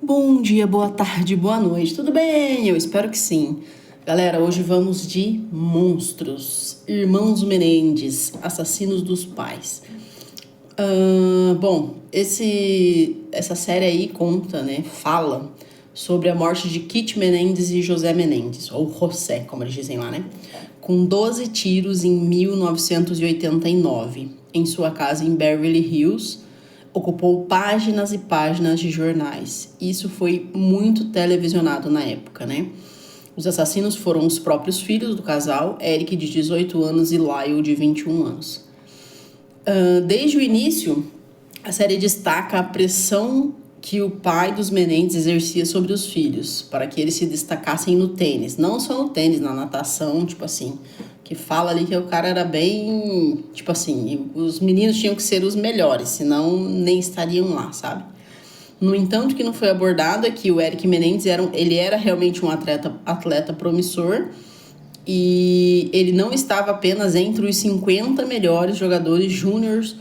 Bom dia, boa tarde, boa noite, tudo bem? Eu espero que sim. Galera, hoje vamos de monstros, Irmãos Menendez, assassinos dos pais. Essa série aí conta, né, fala sobre a morte de Kit Menendez e José Menendez, ou José, como eles dizem lá, né? Com 12 tiros em 1989, em sua casa em Beverly Hills. Ocupou páginas e páginas de jornais. Isso foi muito televisionado na época, né? Os assassinos foram os próprios filhos do casal, Eric, de 18 anos, e Lyle, de 21 anos. Desde o início, a série destaca a pressão que o pai dos Menendez exercia sobre os filhos, para que eles se destacassem no tênis. Não só no tênis, na natação, tipo assim, que fala ali que o cara era bem, tipo assim, os meninos tinham que ser os melhores, senão nem estariam lá, sabe? No entanto, o que não foi abordado é que o Eric Menendez ele era realmente um atleta promissor, e ele não estava apenas entre os 50 melhores jogadores júniores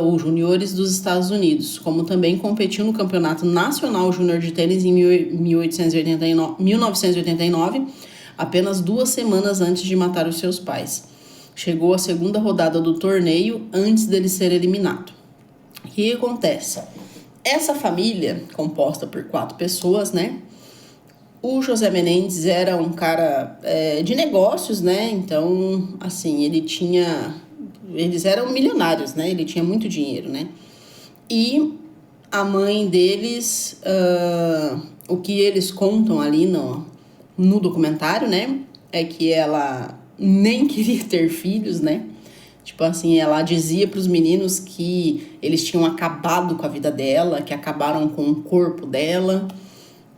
ou juniores dos Estados Unidos, como também competiu no Campeonato Nacional Júnior de Tênis em 1989, apenas 2 semanas antes de matar os seus pais. Chegou à segunda rodada do torneio antes dele ser eliminado. O que acontece? Essa família, composta por 4 pessoas, né? O José Menendez era um cara de negócios, né? Então, assim, eles eram milionários, né? Ele tinha muito dinheiro, né? E a mãe deles, o que eles contam ali no documentário, né? É que ela nem queria ter filhos, né? Tipo assim, ela dizia para os meninos que eles tinham acabado com a vida dela, que acabaram com o corpo dela.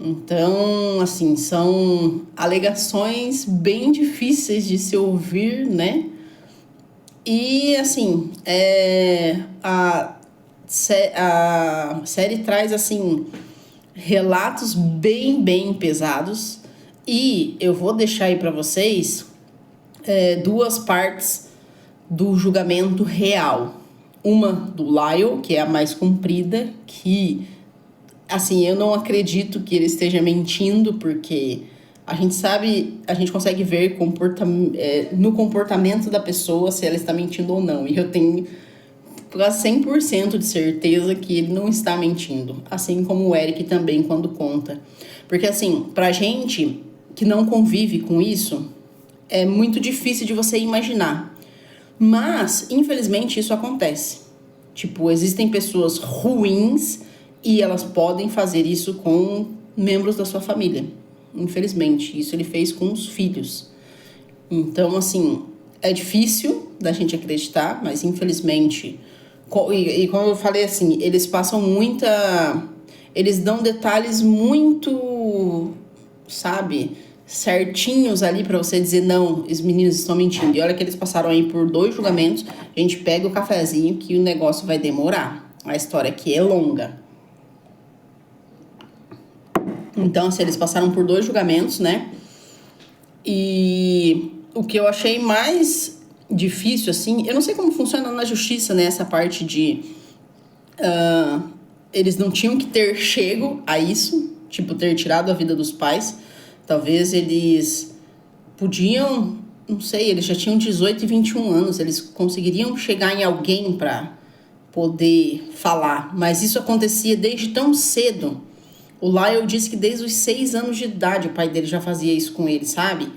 Então, assim, são alegações bem difíceis de se ouvir, né? E, assim, a série traz, assim, relatos bem pesados. E eu vou deixar aí para vocês 2 partes do julgamento real. Uma do Lyle, que é a mais comprida, que, assim, eu não acredito que ele esteja mentindo, porque a gente consegue ver no comportamento da pessoa se ela está mentindo ou não. E eu tenho quase 100% de certeza que ele não está mentindo. Assim como o Eric também, quando conta. Porque, assim, pra gente que não convive com isso, é muito difícil de você imaginar. Mas, infelizmente, isso acontece. Tipo, existem pessoas ruins e elas podem fazer isso com membros da sua família. Infelizmente, isso ele fez com os filhos. Então, assim, é difícil da gente acreditar, mas infelizmente... E como eu falei, assim, eles passam eles dão detalhes muito, sabe, certinhos ali pra você dizer, não, os meninos estão mentindo. E olha que eles passaram aí por 2 julgamentos, a gente pega o cafezinho que o negócio vai demorar. A história aqui é longa. Então, assim, eles passaram por 2 julgamentos, né? E o que eu achei mais difícil, assim, eu não sei como funciona na justiça, né? Essa parte de... eles não tinham que ter chego a isso, tipo, ter tirado a vida dos pais. Talvez eles podiam, não sei, eles já tinham 18 e 21 anos, eles conseguiriam chegar em alguém para poder falar. Mas isso acontecia desde tão cedo. O Lyle disse que desde os 6 anos de idade o pai dele já fazia isso com ele, sabe?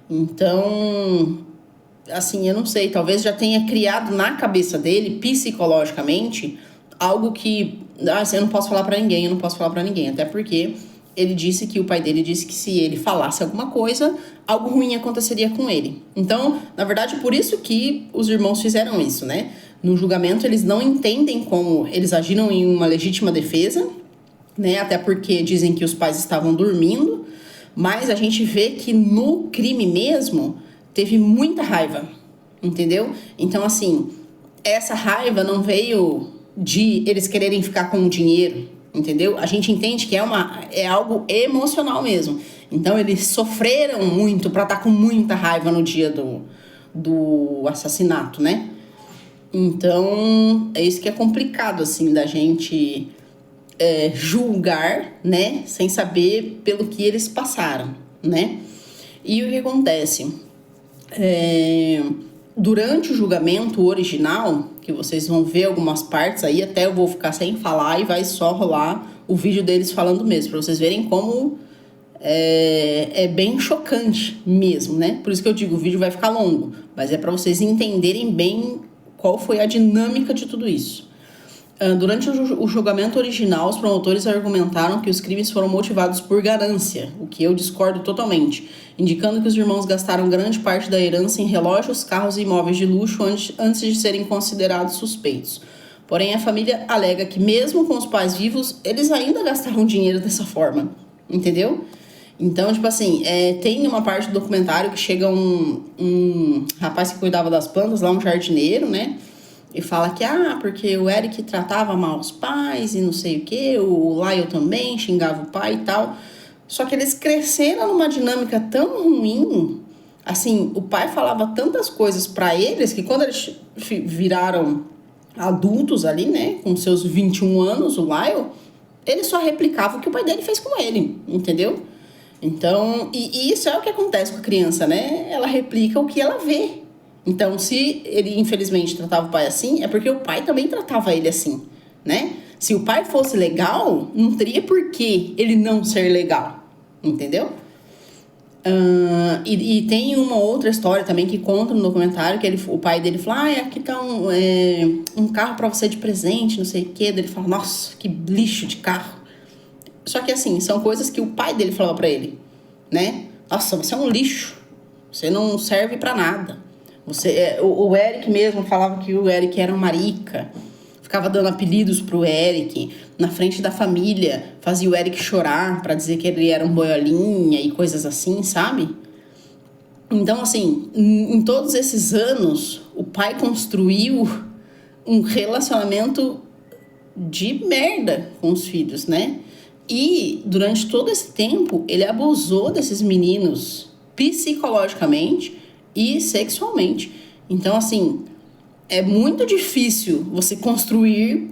Então, assim, eu não sei, talvez já tenha criado na cabeça dele, psicologicamente, algo que, eu não posso falar pra ninguém, até porque ele disse que o pai dele disse que se ele falasse alguma coisa, algo ruim aconteceria com ele. Então, na verdade, por isso que os irmãos fizeram isso, né? No julgamento, eles não entendem como eles agiram em uma legítima defesa, né? Até porque dizem que os pais estavam dormindo, mas a gente vê que no crime mesmo teve muita raiva, entendeu? Então, assim, essa raiva não veio de eles quererem ficar com o dinheiro, entendeu? A gente entende que é algo emocional mesmo. Então, eles sofreram muito pra estar com muita raiva no dia do assassinato, né? Então, é isso que é complicado, assim, da gente julgar, né, sem saber pelo que eles passaram, né? E o que acontece? Durante o julgamento original, que vocês vão ver algumas partes aí, até eu vou ficar sem falar e vai só rolar o vídeo deles falando mesmo, pra vocês verem como é bem chocante mesmo, né? Por isso que eu digo, o vídeo vai ficar longo, mas é pra vocês entenderem bem qual foi a dinâmica de tudo isso. Durante o julgamento original, os promotores argumentaram que os crimes foram motivados por ganância, o que eu discordo totalmente, indicando que os irmãos gastaram grande parte da herança em relógios, carros e imóveis de luxo antes de serem considerados suspeitos. Porém, a família alega que mesmo com os pais vivos, eles ainda gastaram dinheiro dessa forma, entendeu? Então, tipo assim, tem uma parte do documentário que chega um rapaz que cuidava das plantas, lá um jardineiro, né? E fala que, porque o Eric tratava mal os pais e não sei o que, o Lyle também xingava o pai e tal. Só que eles cresceram numa dinâmica tão ruim, assim, o pai falava tantas coisas pra eles que quando eles viraram adultos ali, né, com seus 21 anos, o Lyle, ele só replicava o que o pai dele fez com ele, entendeu? Então, e isso é o que acontece com a criança, né? Ela replica o que ela vê. Então, se ele, infelizmente, tratava o pai assim, é porque o pai também tratava ele assim, né? Se o pai fosse legal, não teria por que ele não ser legal, entendeu? E tem uma outra história também que conta no documentário, que o pai dele fala, aqui tá um carro pra você de presente, não sei o quê. Daí ele fala, nossa, que lixo de carro. Só que assim, são coisas que o pai dele falava pra ele, né? Nossa, você é um lixo, você não serve pra nada. O Eric mesmo falava que o Eric era um marica, ficava dando apelidos pro Eric na frente da família, fazia o Eric chorar pra dizer que ele era um boiolinha e coisas assim, sabe? Então, assim, em todos esses anos, o pai construiu um relacionamento de merda com os filhos, né? E durante todo esse tempo, ele abusou desses meninos psicologicamente e sexualmente. Então, assim, é muito difícil você construir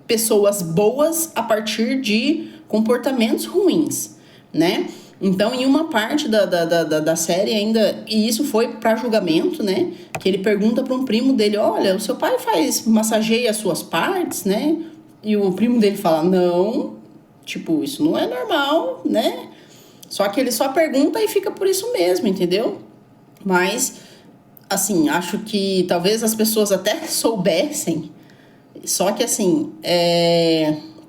pessoas boas a partir de comportamentos ruins, né? Então, em uma parte da série ainda, e isso foi para julgamento, né? Que ele pergunta para um primo dele, olha, o seu pai massageia as suas partes, né? E o primo dele fala, não, tipo, isso não é normal, né? Só que ele só pergunta e fica por isso mesmo, entendeu? Mas, assim, acho que talvez as pessoas até soubessem, só que, assim,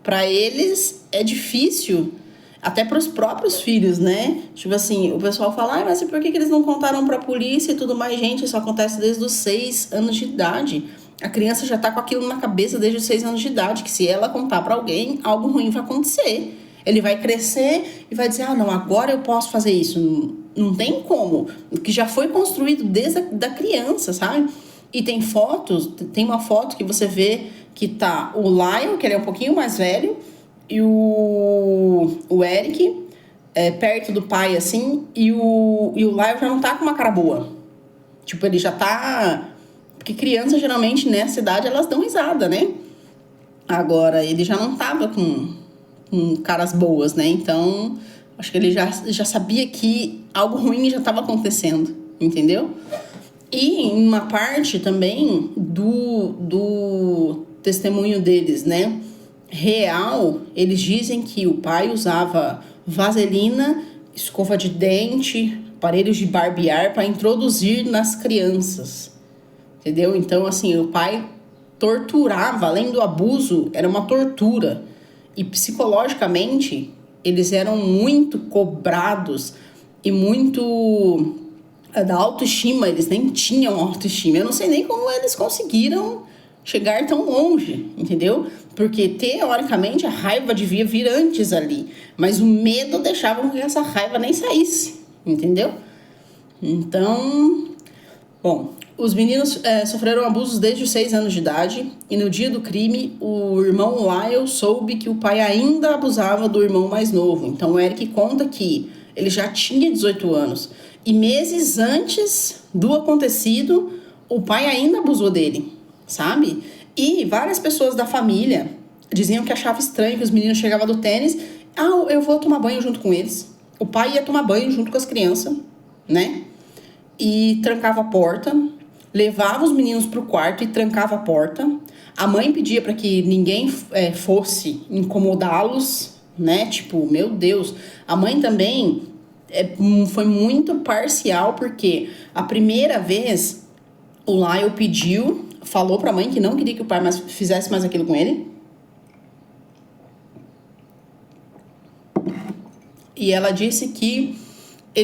para eles é difícil, até para os próprios filhos, né? Tipo assim, o pessoal fala, mas por que eles não contaram para a polícia e tudo mais? Gente, isso acontece desde os 6 anos de idade. A criança já tá com aquilo na cabeça desde os 6 anos de idade, que se ela contar para alguém, algo ruim vai acontecer. Ele vai crescer e vai dizer, não, agora eu posso fazer isso. Não tem como, que já foi construído desde da criança, sabe? E tem uma foto que você vê que tá o Lyle, que ele é um pouquinho mais velho, e o Eric, perto do pai, assim, e o Lyle já não tá com uma cara boa. Tipo, ele já tá... Porque crianças, geralmente, nessa idade, elas dão risada, né? Agora, ele já não tava com caras boas, né? Então, acho que ele já sabia que algo ruim já estava acontecendo, entendeu? E em uma parte também do testemunho deles, né? Real, eles dizem que o pai usava vaselina, escova de dente, aparelhos de barbear para introduzir nas crianças, entendeu? Então, assim, o pai torturava, além do abuso, era uma tortura. E psicologicamente, eles eram muito cobrados e muito... Da autoestima, eles nem tinham autoestima. Eu não sei nem como eles conseguiram chegar tão longe, entendeu? Porque, teoricamente, a raiva devia vir antes ali. Mas o medo deixava com que essa raiva nem saísse, entendeu? Então, bom... Os meninos sofreram abusos desde os 6 anos de idade e no dia do crime, o irmão Lyle soube que o pai ainda abusava do irmão mais novo. Então, o Eric conta que ele já tinha 18 anos e meses antes do acontecido, o pai ainda abusou dele, sabe? E várias pessoas da família diziam que achava estranho que os meninos chegavam do tênis. Ah, eu vou tomar banho junto com eles. O pai ia tomar banho junto com as crianças, né? E trancava a porta, levava os meninos pro quarto e trancava a porta. A mãe pedia para que ninguém fosse incomodá-los, né? Tipo, meu Deus. A mãe também foi muito parcial, porque a primeira vez o Lyle falou pra mãe que não queria que o pai fizesse mais aquilo com ele. E ela disse que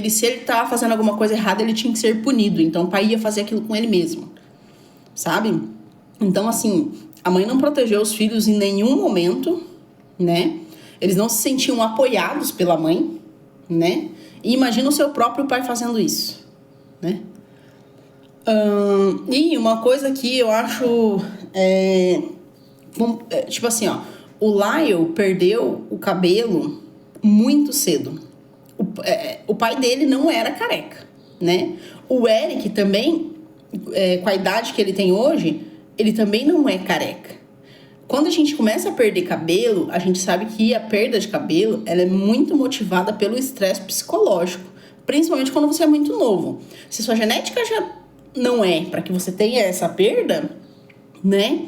se ele tava fazendo alguma coisa errada, ele tinha que ser punido. Então o pai ia fazer aquilo com ele mesmo, sabe? Então, assim, a mãe não protegeu os filhos em nenhum momento, né? Eles não se sentiam apoiados pela mãe, né? E imagina o seu próprio pai fazendo isso, né? E uma coisa que eu acho... tipo assim, ó. O Lyle perdeu o cabelo muito cedo. O pai dele não era careca, né? O Eric também, com a idade que ele tem hoje, ele também não é careca. Quando a gente começa a perder cabelo, a gente sabe que a perda de cabelo, ela é muito motivada pelo estresse psicológico, principalmente quando você é muito novo. Se sua genética já não é para que você tenha essa perda, né?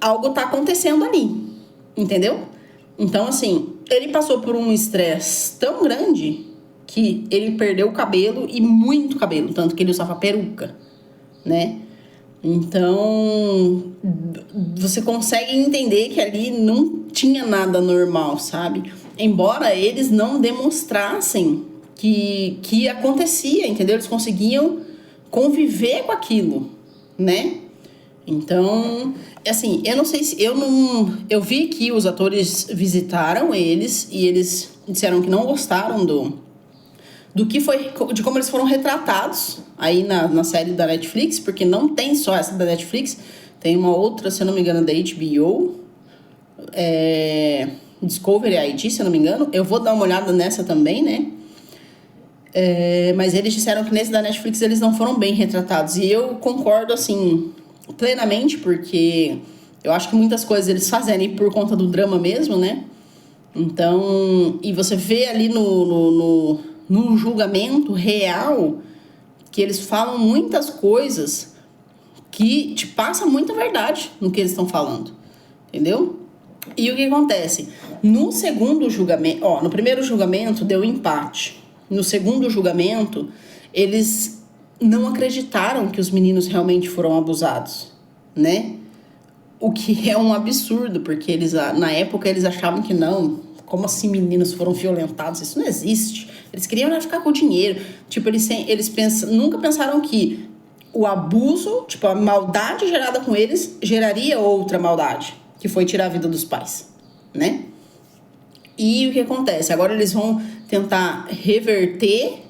Algo tá acontecendo ali, entendeu? Então, assim, ele passou por um estresse tão grande que ele perdeu o cabelo, e muito cabelo, tanto que ele usava peruca, né? Então, você consegue entender que ali não tinha nada normal, sabe? Embora eles não demonstrassem que acontecia, entendeu? Eles conseguiam conviver com aquilo, né? Então, assim, eu não sei se... Eu vi que os atores visitaram eles e eles disseram que não gostaram de como eles foram retratados aí na série da Netflix, porque não tem só essa da Netflix, tem uma outra, se eu não me engano, da HBO, Discovery ID, se eu não me engano. Eu vou dar uma olhada nessa também, né? Mas eles disseram que nesse da Netflix eles não foram bem retratados, e eu concordo, assim, plenamente, porque eu acho que muitas coisas eles fazem ali por conta do drama mesmo, né? Então, e você vê ali no julgamento real que eles falam muitas coisas que te passa muita verdade no que eles estão falando, entendeu? E o que acontece? No segundo julgamento, no primeiro julgamento deu empate. No segundo julgamento, eles não acreditaram que os meninos realmente foram abusados, né? O que é um absurdo, porque na época eles achavam que não. Como assim meninos foram violentados? Isso não existe. Eles queriam ficar com o dinheiro. Tipo, eles nunca pensaram que o abuso, tipo, a maldade gerada com eles, geraria outra maldade, que foi tirar a vida dos pais, né? E o que acontece? Agora eles vão tentar reverter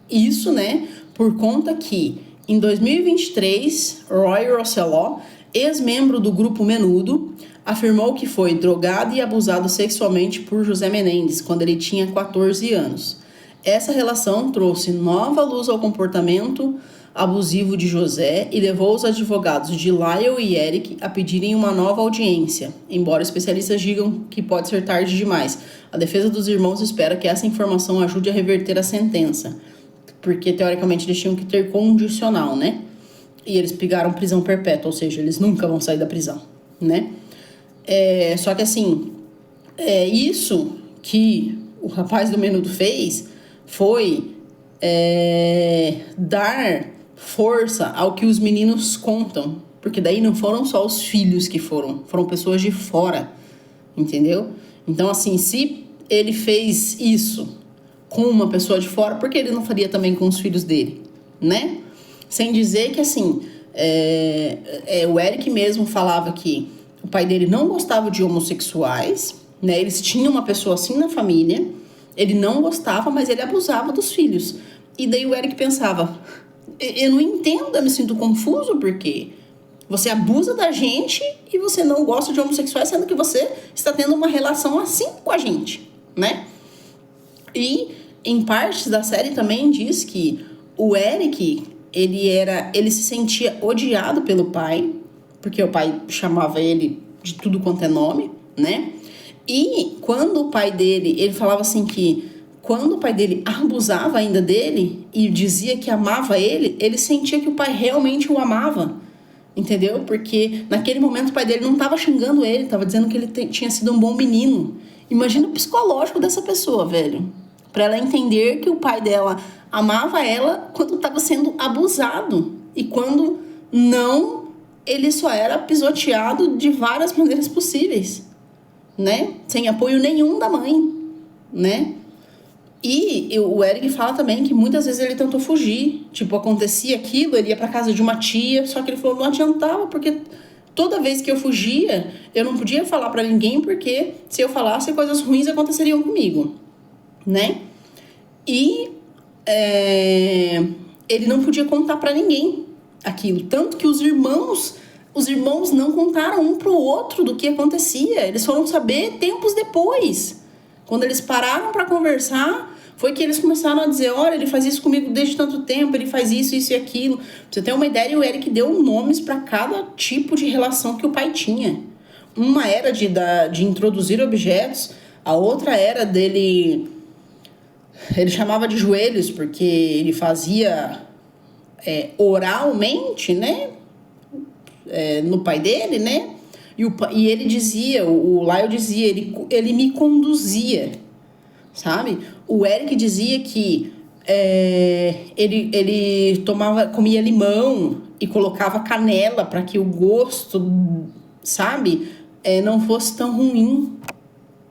isso, né? Por conta que, em 2023, Roy Rosselló, ex-membro do grupo Menudo, afirmou que foi drogado e abusado sexualmente por José Menendez quando ele tinha 14 anos. Essa relação trouxe nova luz ao comportamento abusivo de José e levou os advogados de Lyle e Eric a pedirem uma nova audiência, embora especialistas digam que pode ser tarde demais. A defesa dos irmãos espera que essa informação ajude a reverter a sentença, porque teoricamente eles tinham que ter condicional, né? E eles pegaram prisão perpétua, ou seja, eles nunca vão sair da prisão, né? Só que assim, isso que o rapaz do Menudo fez foi dar força ao que os meninos contam, porque daí não foram só os filhos que foram pessoas de fora, entendeu? Então, assim, se ele fez isso com uma pessoa de fora, por que ele não faria também com os filhos dele, né? Sem dizer que, assim, o Eric mesmo falava que o pai dele não gostava de homossexuais, né? Eles tinham uma pessoa assim na família, ele não gostava, mas ele abusava dos filhos. E daí o Eric pensava, eu não entendo, eu me sinto confuso, porque você abusa da gente e você não gosta de homossexuais, sendo que você está tendo uma relação assim com a gente, né? E em partes da série também diz que o Eric, ele se sentia odiado pelo pai, porque o pai chamava ele de tudo quanto é nome, né? E quando o pai dele, ele falava assim que quando o pai dele abusava ainda dele e dizia que amava ele sentia que o pai realmente o amava, entendeu? Porque naquele momento o pai dele não estava xingando ele, estava dizendo que ele tinha sido um bom menino. Imagina o psicológico dessa pessoa, velho. Para ela entender que o pai dela amava ela quando estava sendo abusado. E quando não, ele só era pisoteado de várias maneiras possíveis, né? Sem apoio nenhum da mãe, né? E o Eric fala também que muitas vezes ele tentou fugir. Tipo, acontecia aquilo, ele ia pra casa de uma tia, só que ele falou, não adiantava, porque toda vez que eu fugia, eu não podia falar pra ninguém, porque se eu falasse, coisas ruins aconteceriam comigo, né? E ele não podia contar pra ninguém aquilo. Tanto que os irmãos não contaram um pro outro do que acontecia. Eles foram saber tempos depois. Quando eles pararam pra conversar, foi que eles começaram a dizer, olha, ele faz isso comigo desde tanto tempo, ele faz isso, isso e aquilo. Pra você ter uma ideia, o Eric deu nomes pra cada tipo de relação que o pai tinha. Uma era de introduzir objetos, a outra era dele... Ele chamava de joelhos, porque ele fazia oralmente, né? No pai dele, né? E ele dizia, o Lyle dizia, ele me conduzia, sabe? O Eric dizia que ele comia limão e colocava canela para que o gosto, sabe? Não fosse tão ruim.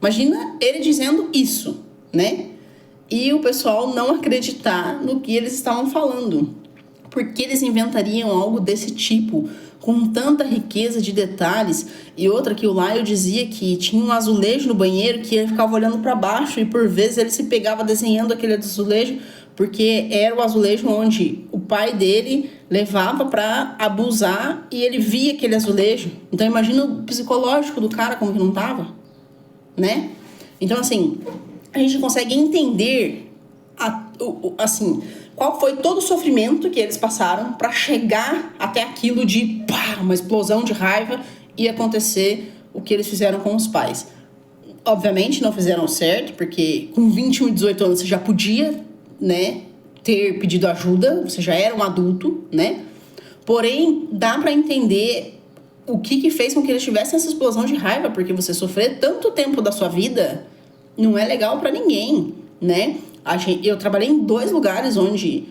Imagina ele dizendo isso, né? E o pessoal não acreditar no que eles estavam falando. Porque eles inventariam algo desse tipo, com tanta riqueza de detalhes. E outra que o Lyle dizia que tinha um azulejo no banheiro que ele ficava olhando para baixo e por vezes ele se pegava desenhando aquele azulejo, porque era o azulejo onde o pai dele levava para abusar e ele via aquele azulejo. Então imagina o psicológico do cara como que não tava, né? Então assim, a gente consegue entender assim, qual foi todo o sofrimento que eles passaram para chegar até aquilo de uma explosão de raiva e acontecer o que eles fizeram com os pais. Obviamente não fizeram certo, porque com 21 e 18 anos você já podia, né, ter pedido ajuda, você já era um adulto, né? Porém, dá para entender o que fez com que eles tivessem essa explosão de raiva, porque você sofrer tanto tempo da sua vida não é legal para ninguém, né? Eu trabalhei em 2 lugares onde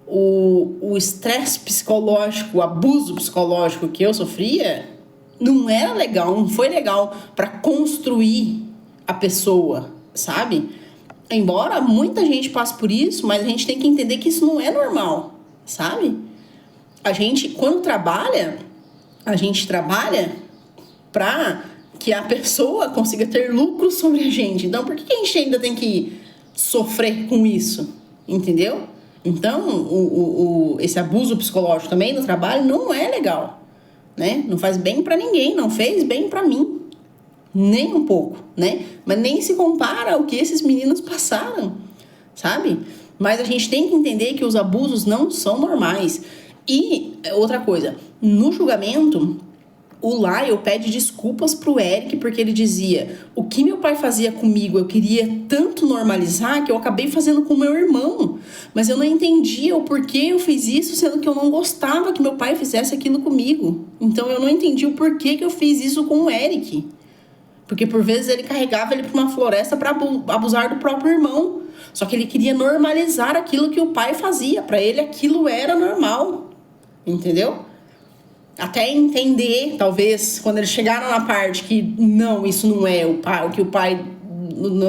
o estresse psicológico, o abuso psicológico que eu sofria não era legal, não foi legal para construir a pessoa, sabe? Embora muita gente passe por isso, mas a gente tem que entender que isso não é normal, sabe? A gente, quando trabalha, a gente trabalha para que a pessoa consiga ter lucro sobre a gente. Então, por que a gente ainda tem que sofrer com isso? Entendeu? Então, esse abuso psicológico também no trabalho não é legal, né? Não faz bem pra ninguém, não fez bem pra mim. Nem um pouco, né? Mas nem se compara ao que esses meninos passaram, sabe? Mas a gente tem que entender que os abusos não são normais. E outra coisa, no julgamento, o Lyle pede desculpas pro Eric porque ele dizia: o que meu pai fazia comigo eu queria tanto normalizar que eu acabei fazendo com meu irmão, mas eu não entendia o porquê eu fiz isso, sendo que eu não gostava que meu pai fizesse aquilo comigo. Então eu não entendi o porquê que eu fiz isso com o Eric, porque por vezes ele carregava ele para uma floresta para abusar do próprio irmão, só que ele queria normalizar aquilo que o pai fazia. Para ele aquilo era normal, entendeu? Até entender, talvez, quando eles chegaram na parte que não, isso não é o que o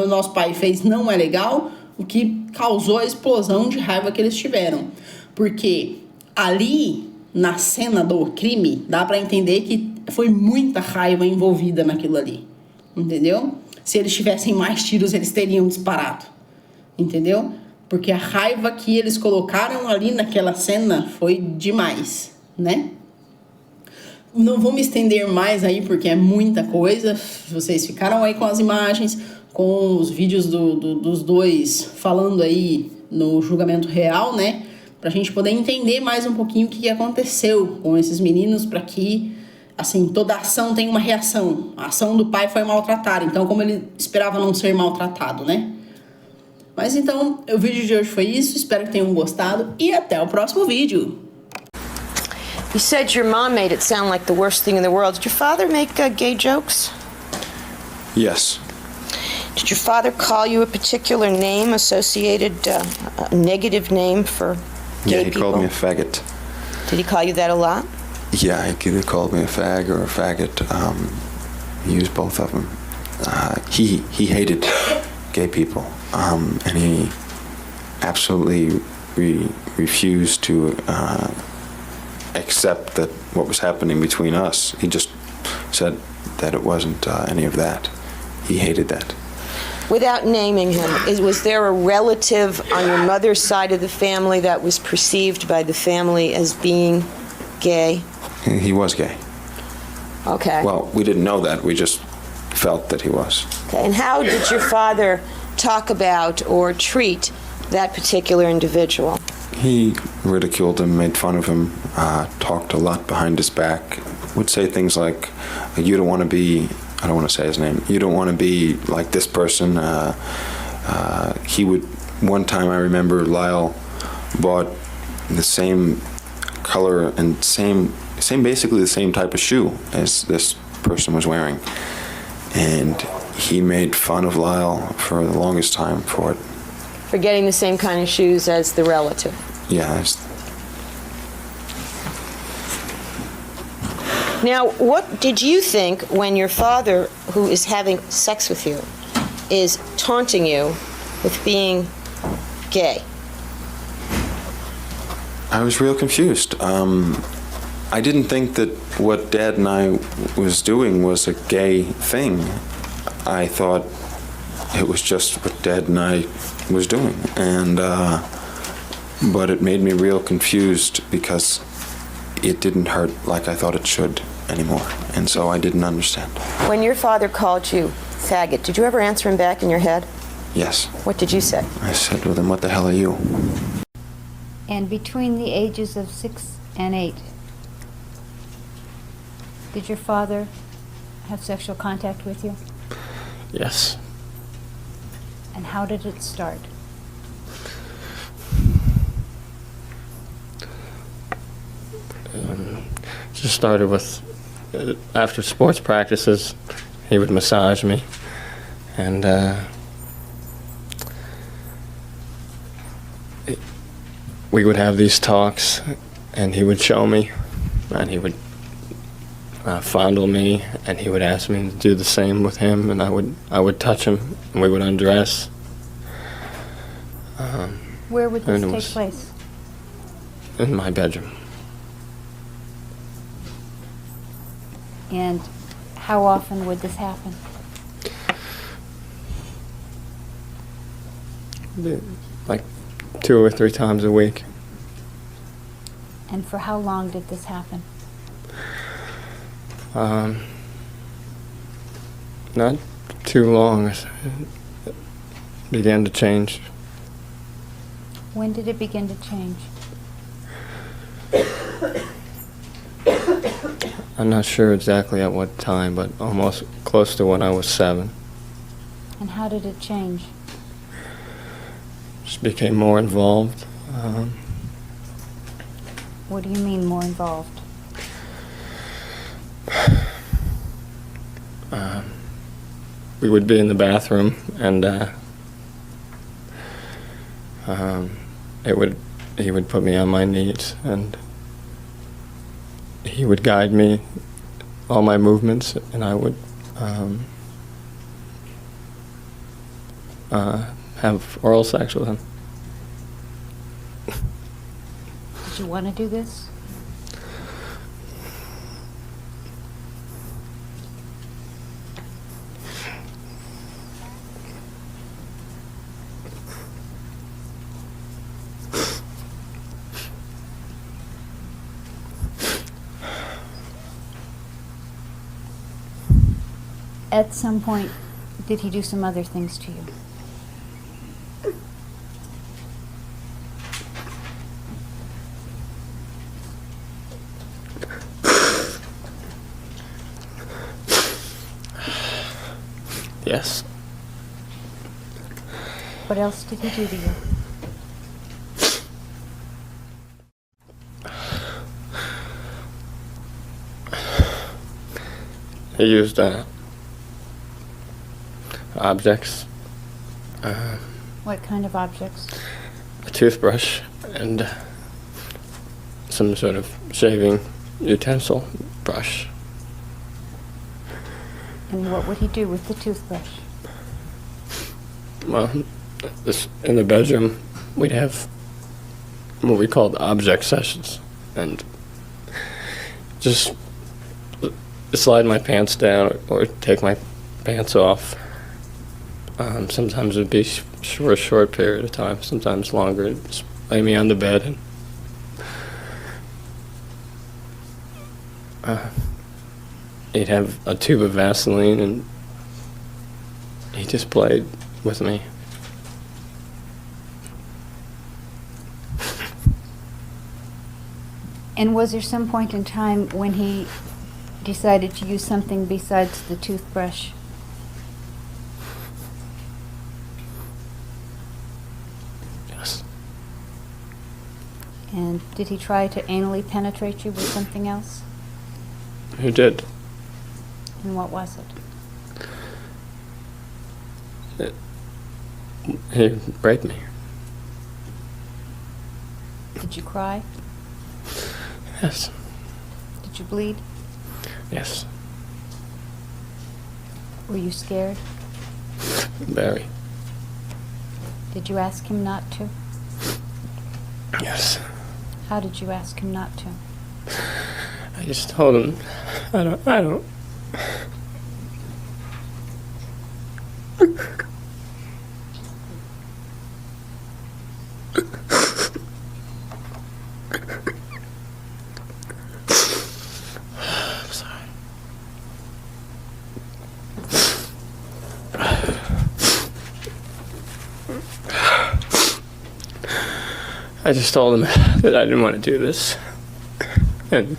nosso pai fez não é legal, o que causou a explosão de raiva que eles tiveram. Porque ali, na cena do crime, dá pra entender que foi muita raiva envolvida naquilo ali, entendeu? Se eles tivessem mais tiros, eles teriam disparado, entendeu? Porque a raiva que eles colocaram ali naquela cena foi demais, né? Não vou me estender mais aí, porque é muita coisa. Vocês ficaram aí com as imagens, com os vídeos dos dois falando aí no julgamento real, né? Pra gente poder entender mais um pouquinho o que aconteceu com esses meninos, para que assim, toda ação tem uma reação. A ação do pai foi maltratar, então como ele esperava não ser maltratado, né? Mas então, o vídeo de hoje foi isso, espero que tenham gostado e até o próximo vídeo. You said your mom made it sound like the worst thing in the world. Did your father make gay jokes? Yes. Did your father call you a particular name, associated, a negative name for gay people? Yeah, he called me a faggot. Did he call you that a lot? Yeah, he either called me a fag or a faggot. He used both of them. He hated gay people, and he absolutely refused to accept that what was happening between us. He just said that it wasn't any of that. He hated that. Without naming him, was there a relative on your mother's side of the family that was perceived by the family as being gay? He was gay. Okay. Well, we didn't know that. We just felt that he was. Okay. And how did your father talk about or treat that particular individual? He ridiculed him, made fun of him, talked a lot behind his back, would say things like, you don't want to be, I don't want to say his name, you don't want to be like this person. He would, one time I remember Lyle bought the same color and basically the same type of shoe as this person was wearing. And he made fun of Lyle for the longest time for it. For getting the same kind of shoes as the relative? Yeah. Now, what did you think when your father, who is having sex with you, is taunting you with being gay? I was real confused. I didn't think that what Dad and I was doing was a gay thing. I thought it was just what Dad and I was doing, and but it made me real confused because it didn't hurt like I thought it should anymore, and so I didn't understand. When your father called you faggot, did you ever answer him back in your head? Yes. What did you say? I said to them, "What the hell are you?" And between the ages of 6 and 8, did your father have sexual contact with you? Yes. And how did it start? Just started with, after sports practices, he would massage me, and we would have these talks, and he would show me, and he would fondle me, and he would ask me to do the same with him, and I would touch him, and we would undress. Where would this and it take was place? in my bedroom. And how often would this happen? Like 2 or 3 times a week. And for how long did this happen? Not too long. It began to change. When did it begin to change? I'm not sure exactly at what time, but almost close to when I was 7. And how did it change? Just became more involved. What do you mean more involved? We would be in the bathroom, and he would put me on my knees, and he would guide me, all my movements, and I would have oral sex with him. Did you want to do this? At some point, did he do some other things to you? Yes. What else did he do to you? He used objects, What kind of objects? a toothbrush, and some sort of shaving utensil brush. And what would he do with the toothbrush? Well, in the bedroom, we'd have what we called object sessions, and just slide my pants down or take my pants off. Sometimes it would be for a short period of time, sometimes longer. Just lay me on the bed and he'd have a tube of Vaseline and he just played with me. And was there some point in time when he decided to use something besides the toothbrush? Yes. And did he try to anally penetrate you with something else? Who did? And what was it? He raped me. Did you cry? Yes. Did you bleed? Yes. Were you scared? Very. Did you ask him not to? Yes. How did you ask him not to? I just told him, I don't. I'm sorry. I just told him that I didn't want to do this, and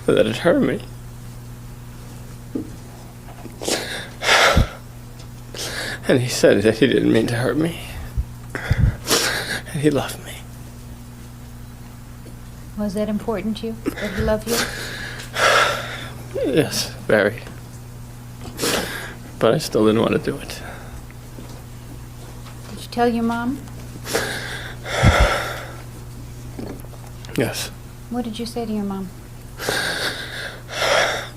that it hurt me. And he said that he didn't mean to hurt me, and he loved me. Was that important to you, that he loved you? Yes, very. But I still didn't want to do it. Did you tell your mom? Yes. What did you say to your mom?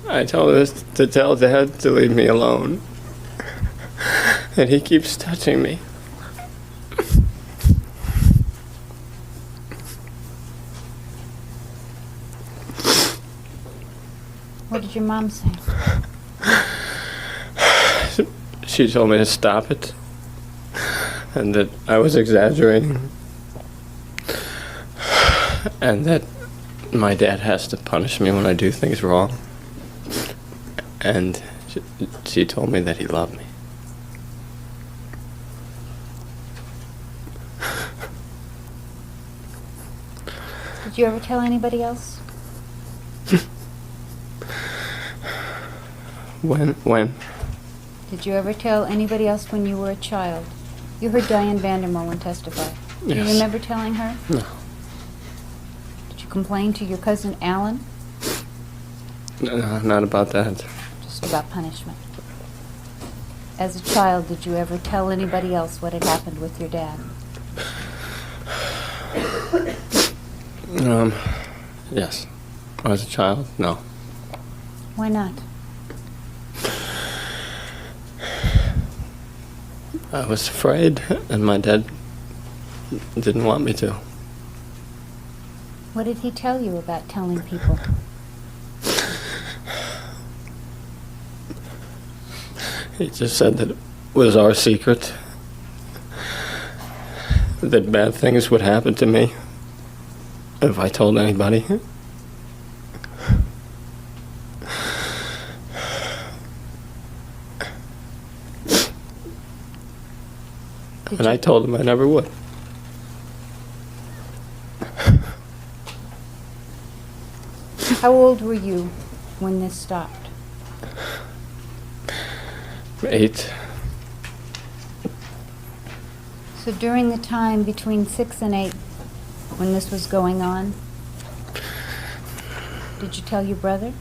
I told her to tell Dad to leave me alone. And he keeps touching me. What did your mom say? She told me to stop it. And that I was exaggerating. And that my dad has to punish me when I do things wrong. And she told me that he loved me. Did you ever tell anybody else? When? Did you ever tell anybody else when you were a child? You heard Diane Vandermolen testify. Do you Yes. remember telling her? No. Did you complain to your cousin Alan? No, not about that. Just about punishment. As a child, did you ever tell anybody else what had happened with your dad? Yes. As a child, no. Why not? I was afraid, and my dad didn't want me to. What did he tell you about telling people? He just said that it was our secret, that bad things would happen to me if I told anybody. And I told him I never would. How old were you when this stopped? 8. So during the time between 6 and 8, when this was going on, did you tell your brother?